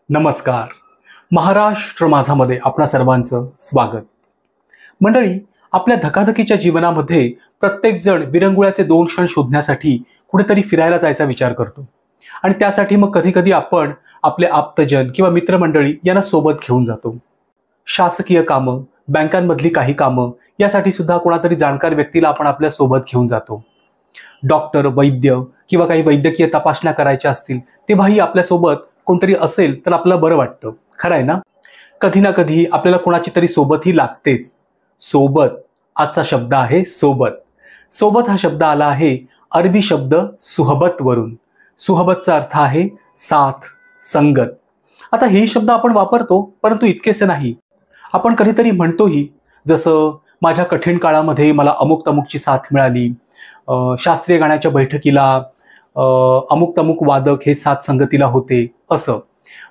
नमस्कार. महाराष्ट्र माझामध्ये आपणा सर्वांचं स्वागत. मंडळी, आपल्या धकाधकीच्या जीवनामध्ये प्रत्येक जण विरंगुळ्याचे 2 क्षण शोधण्यासाठी कुठेतरी फिरायला जायचा विचार करतो. आणि त्यासाठी मग कधी कधी आपण आपले आप्तजन किंवा मित्रमंडळी यांना सोबत घेऊन जातो. शासकीय कामं, बँकांमधली काही कामं यासाठी सुद्धा कोणातरी जाणकार व्यक्तीला आपण आपल्या सोबत घेऊन जातो. डॉक्टर, वैद्य किंवा काही वैद्यकीय तपासण्या करायच्या असतील तेव्हाही आपल्यासोबत कोणतरी असेल तर आपल्याला बरं वाटतं. खरं आहे ना? कधी ना कधी आपल्याला कोणाची तरी सोबतही लागतेच. सोबत, आजचा शब्द आहे सोबत. सोबत हा शब्द आला आहे अरबी शब्द सुहबत वरून. सुहबतचा अर्थ आहे साथ, संगत. आता हे शब्द आपण वापरतो, परंतु इतकेसे नाही. आपण कधीतरी म्हणतोही, जसं माझ्या कठीण काळामध्ये मला अमुक तमुकची साथ मिळाली, शास्त्रीय गाण्याच्या बैठकीला अमुक तमुक वादक हे साथ संगतीला होते, असं.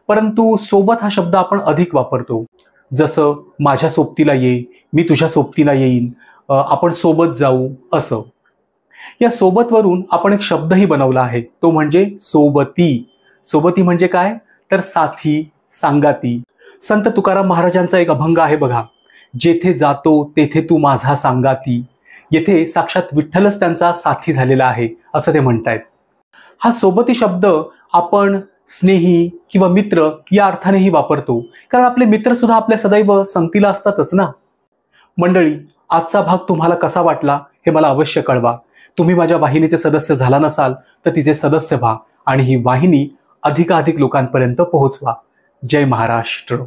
परंतु सोबत हा शब्द आपण अधिक वापरतो. जसं माझ्या सोबतीला ये, मी तुझ्या सोबतीला येईन, आपण सोबत जाऊ, असं. या सोबतवरून आपण एक शब्दही बनवला आहे, तो म्हणजे सोबती. सोबती म्हणजे काय? तर साथी, सांगाती. संत तुकाराम महाराजांचा एक अभंग आहे बघा, जेथे जातो तेथे तू माझा सांगाती. येथे साक्षात विठ्ठलच त्यांचा साथी झालेला आहे, असं ते म्हणतायत. हा सोबती शब्द आपण स्नेही किंवा मित्र या अर्थानेही वापरतो, कारण आपले मित्र सुद्धा आपल्या सदैव संगतीला असतातच ना. मंडळी, आजचा भाग तुम्हाला कसा वाटला हे मला अवश्य कळवा. तुम्ही माझ्या वाहिनीचे सदस्य झाला नसाल तर तिचे सदस्य व्हा आणि ही वाहिनी अधिकाधिक लोकांपर्यंत पोहोचवा. जय महाराष्ट्र.